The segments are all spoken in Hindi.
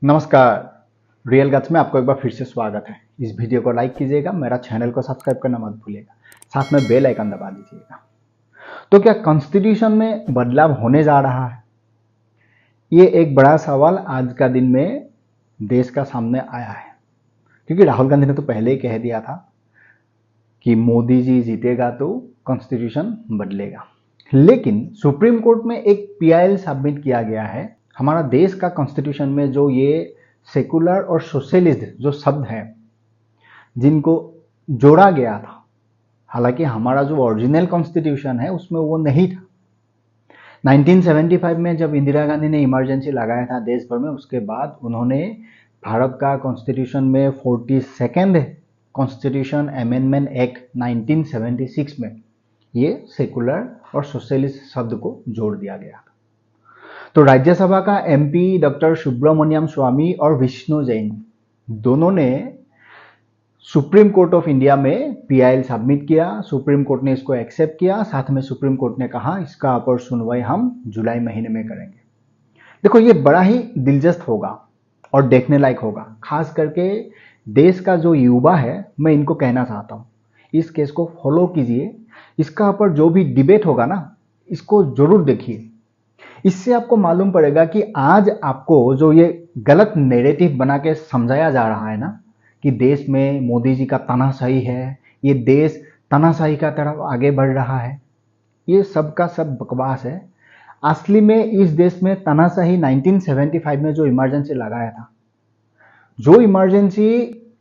नमस्कार। रियल गट्स में आपको एक बार फिर से स्वागत है। इस वीडियो को लाइक कीजिएगा, मेरा चैनल को सब्सक्राइब करना मत भूलिएगा, साथ में बेल आइकन दबा दीजिएगा। तो क्या कॉन्स्टिट्यूशन में बदलाव होने जा रहा है? ये एक बड़ा सवाल आज का दिन में देश का सामने आया है, क्योंकि राहुल गांधी ने तो पहले ही कह दिया था कि मोदी जी जीतेगा तो कॉन्स्टिट्यूशन बदलेगा। लेकिन सुप्रीम कोर्ट में एक पीआईएल सबमिट किया गया है। हमारा देश का कॉन्स्टिट्यूशन में जो ये सेकुलर और सोशलिस्ट जो शब्द हैं जिनको जोड़ा गया था, हालांकि हमारा जो ओरिजिनल कॉन्स्टिट्यूशन है उसमें वो नहीं था। 1975 में जब इंदिरा गांधी ने इमरजेंसी लगाया था देश भर में, उसके बाद उन्होंने भारत का कॉन्स्टिट्यूशन में 42nd कॉन्स्टिट्यूशन अमेंडमेंट एक्ट 1976 में ये सेकुलर और सोशलिस्ट शब्द को जोड़ दिया गया। तो राज्यसभा का एमपी डॉक्टर सुब्रमण्यम स्वामी और विष्णु जैन दोनों ने सुप्रीम कोर्ट ऑफ इंडिया में पीआईएल सबमिट किया। सुप्रीम कोर्ट ने इसको एक्सेप्ट किया। साथ में सुप्रीम कोर्ट ने कहा इसका अपर सुनवाई हम जुलाई महीने में करेंगे। देखो, ये बड़ा ही दिलचस्प होगा और देखने लायक होगा, खास करके देश का जो युवा है। मैं इनको कहना चाहता हूँ, इस केस को फॉलो कीजिए। इसका ऊपर जो भी डिबेट होगा ना, इसको जरूर देखिए। इससे आपको मालूम पड़ेगा कि आज आपको जो ये गलत नैरेटिव बना के समझाया जा रहा है ना, कि देश में मोदी जी का तानाशाही है, ये देश तानाशाही का तरफ आगे बढ़ रहा है, ये सब का सब बकवास है। असली में इस देश में तानाशाही 1975 में जो इमरजेंसी लगाया था, जो इमरजेंसी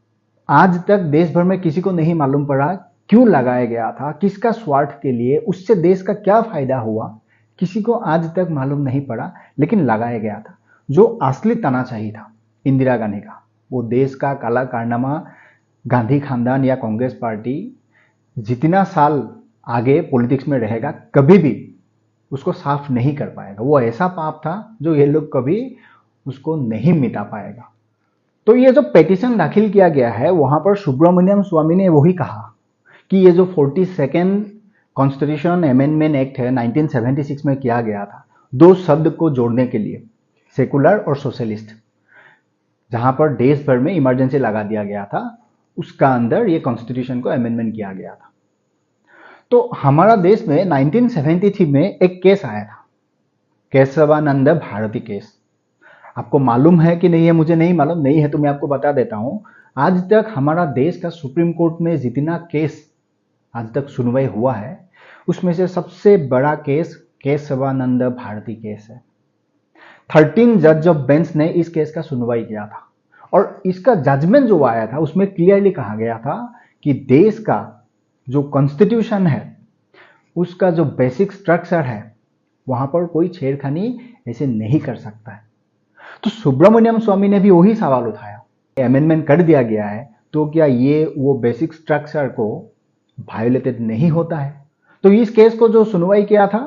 आज तक देश भर में किसी को नहीं मालूम पड़ा क्यों लगाया गया था, किसका स्वार्थ के लिए, उससे देश का क्या फायदा हुआ, किसी को आज तक मालूम नहीं पड़ा, लेकिन लगाया गया था। जो असली तानाशाही था इंदिरा गांधी का, वो देश का काला कारनामा गांधी खानदान या कांग्रेस पार्टी जितना साल आगे पॉलिटिक्स में रहेगा कभी भी उसको साफ नहीं कर पाएगा। वो ऐसा पाप था जो ये लोग कभी उसको नहीं मिटा पाएगा। तो ये जो पेटिशन दाखिल किया गया है, वहां पर सुब्रमण्यम स्वामी ने वही कहा कि ये जो 42nd कॉन्स्टिट्यूशन अमेंडमेंट एक्ट है 1976 में किया गया था, दो शब्द को जोड़ने के लिए, सेकुलर और सोशलिस्ट, जहां पर देश भर में इमरजेंसी लगा दिया गया था, उसका अंदर ये कॉन्स्टिट्यूशन को अमेंडमेंट किया गया था। तो हमारा देश में 1973 में एक केस आया था, केशवानंद भारती केस। आपको मालूम है कि नहीं है, मुझे नहीं मालूम, नहीं है तो मैं आपको बता देता हूं। आज तक हमारा देश का सुप्रीम कोर्ट में जितना केस आज तक सुनवाई हुआ है, उसमें से सबसे बड़ा केस केशवानंद भारती केस है। 13 जज ऑफ बेंच ने इस केस का सुनवाई किया था, और इसका जजमेंट जो आया था उसमें क्लियरली कहा गया था कि देश का जो कॉन्स्टिट्यूशन है, उसका जो बेसिक स्ट्रक्चर है, वहां पर कोई छेड़खानी ऐसे नहीं कर सकता है। तो सुब्रमण्यम स्वामी ने भी वही सवाल उठाया, अमेंडमेंट कर दिया गया है तो क्या ये वो बेसिक स्ट्रक्चर को वायोलेटेड नहीं होता है? तो इस केस को जो सुनवाई किया था,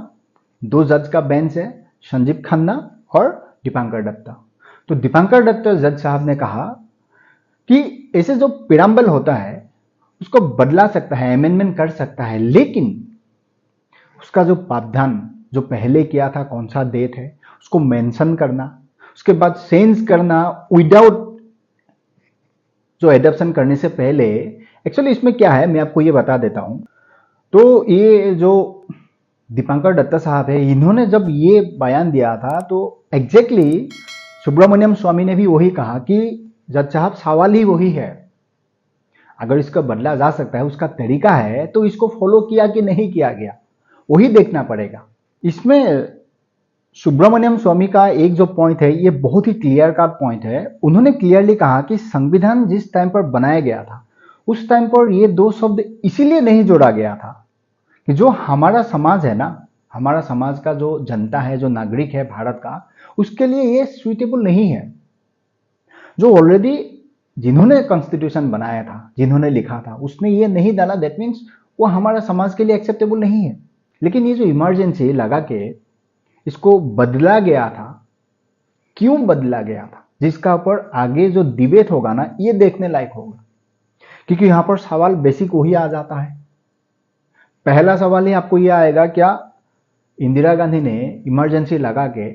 दो जज का बेंच है, संजीव खन्ना और दीपांकर दत्ता। तो दीपांकर दत्ता जज साहब ने कहा कि ऐसे जो पिराम्बल होता है उसको बदला सकता है, अमेंडमेंट कर सकता है, लेकिन उसका जो प्रावधान जो पहले किया था, कौन सा डेट है, उसको मेंशन करना, उसके बाद सेंस करना विदाउट जो एडॉप्शन करने से पहले। एक्चुअली इसमें क्या है, मैं आपको ये बता देता हूं। तो ये जो दीपांकर दत्ता साहब है, इन्होंने जब ये बयान दिया था तो एग्जैक्टली सुब्रमण्यम स्वामी ने भी वही कहा कि जज साहब सवाल ही वही है, अगर इसका बदला जा सकता है, उसका तरीका है, तो इसको फॉलो किया कि नहीं किया गया वही देखना पड़ेगा। इसमें सुब्रमण्यम स्वामी का एक जो पॉइंट है, ये बहुत ही क्लियर कट पॉइंट है। उन्होंने क्लियरली कहा कि संविधान जिस टाइम पर बनाया गया था, उस टाइम पर ये दो शब्द इसीलिए नहीं जोड़ा गया था कि जो हमारा समाज है ना, हमारा समाज का जो जनता है, जो नागरिक है भारत का, उसके लिए ये सुइटेबल नहीं है। जो ऑलरेडी जिन्होंने कॉन्स्टिट्यूशन बनाया था, जिन्होंने लिखा था, उसने ये नहीं डाला, दैट मीन्स वो हमारा समाज के लिए एक्सेप्टेबल नहीं है। लेकिन ये जो इमरजेंसी लगा के इसको बदला गया था, क्यों बदला गया था, जिसका ऊपर आगे जो डिबेट होगा ना, ये देखने लायक होगा। क्योंकि यहां पर सवाल बेसिक वही आ जाता है। पहला सवाल ही आपको यह आएगा, क्या इंदिरा गांधी ने इमरजेंसी लगा के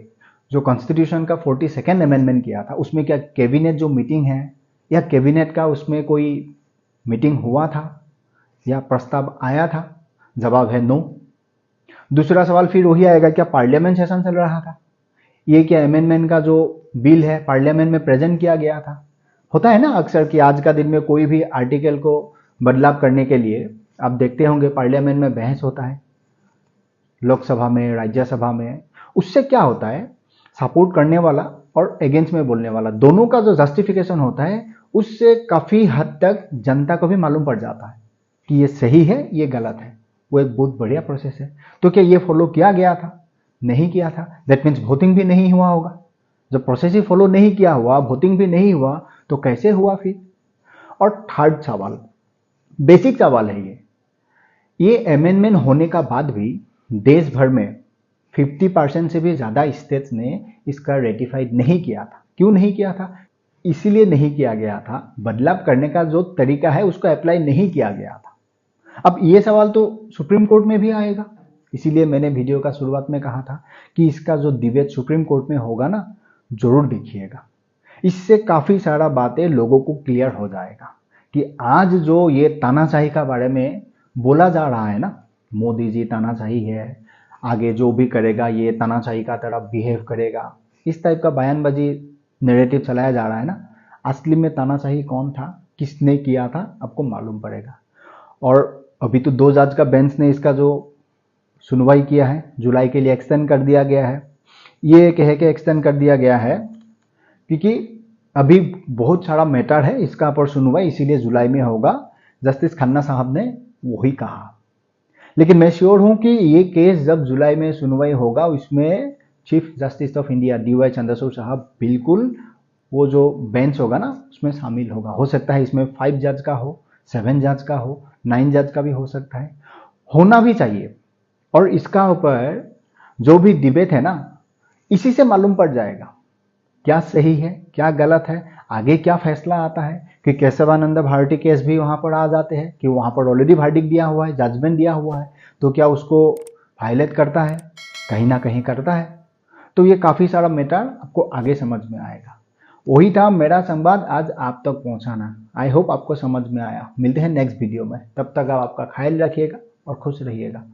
जो कॉन्स्टिट्यूशन का 42nd अमेंडमेंट किया था, उसमें क्या कैबिनेट जो मीटिंग है या कैबिनेट का उसमें कोई मीटिंग हुआ था या प्रस्ताव आया था? जवाब है नो। दूसरा सवाल फिर वही आएगा, क्या पार्लियामेंट सेशन चल रहा था? ये क्या अमेंडमेंट का जो बिल है पार्लियामेंट में प्रेजेंट किया गया था? होता है ना अक्सर कि आज का दिन में कोई भी आर्टिकल को बदलाव करने के लिए आप देखते होंगे पार्लियामेंट में बहस होता है, लोकसभा में, राज्यसभा में। उससे क्या होता है, सपोर्ट करने वाला और अगेंस्ट में बोलने वाला दोनों का जो जस्टिफिकेशन होता है, उससे काफी हद तक जनता को भी मालूम पड़ जाता है कि ये सही है, ये गलत है। वो एक बहुत बढ़िया प्रोसेस है। तो क्या ये फॉलो किया गया था? नहीं किया था। दैट मीन्स वोटिंग भी नहीं हुआ होगा। जब प्रोसेस ही फॉलो नहीं किया हुआ, वोटिंग भी नहीं हुआ, तो कैसे हुआ फिर? और थर्ड सवाल, बेसिक सवाल है ये अमेंडमेंट होने का बाद भी देश भर में 50% से भी ज़्यादा स्टेट्स ने इसका रेटिफाइड नहीं किया था। क्यों नहीं किया था? इसीलिए नहीं किया गया था, बदलाव करने का जो तरीका है उसको अप्लाई नहीं किया गया था। अब ये सवाल तो सुप्रीम कोर्ट में भी आएगा, इसीलिए मैंने वीडियो का शुरुआत में कहा था कि इसका जो डिबेट सुप्रीम कोर्ट में होगा ना, जरूर देखिएगा। इससे काफ़ी सारा बातें लोगों को क्लियर हो जाएगा कि आज जो ये तानाशाही का बारे में बोला जा रहा है ना, मोदी जी तानाशाही है, आगे जो भी करेगा ये तानाशाही का तरह बिहेव करेगा, इस टाइप का बयानबाजी नैरेटिव चलाया जा रहा है ना, असली में तानाशाही कौन था, किसने किया था, आपको मालूम पड़ेगा। और अभी तो 2 जज का बेंच ने इसका जो सुनवाई किया है जुलाई के लिए एक्सटेंड कर दिया गया है। ये कह के एक्सटेंड कर दिया गया है क्योंकि अभी बहुत सारा मैटर है इसका पर सुनवाई, इसीलिए जुलाई में होगा। जस्टिस खन्ना साहब ने वही कहा। लेकिन मैं श्योर हूं कि ये केस जब जुलाई में सुनवाई होगा, उसमें chief justice of India DY Chandrachud साहब बिल्कुल वो जो बेंच होगा ना उसमें शामिल होगा। हो सकता है इसमें 5 जज का हो, 7 जज का हो, 9 जज का भी हो सकता है, होना भी चाहिए। और इसका ऊपर जो भी डिबेट है ना, इसी से मालूम पड़ जाएगा क्या सही है, क्या गलत है, आगे क्या फैसला आता है। कि केशवानंद भारती केस भी वहां पर आ जाते हैं कि वहां पर ऑलरेडी वर्डिक्ट दिया हुआ है, जजमेंट दिया हुआ है, तो क्या उसको वायलेट करता है? कहीं ना कहीं करता है। तो ये काफी सारा मैटर आपको आगे समझ में आएगा। वही था मेरा संवाद आज आप तक पहुंचाना। आई होप आपको समझ में आया। मिलते हैं नेक्स्ट वीडियो में, तब तक आप आपका ख्याल रखिएगा और खुश रहिएगा।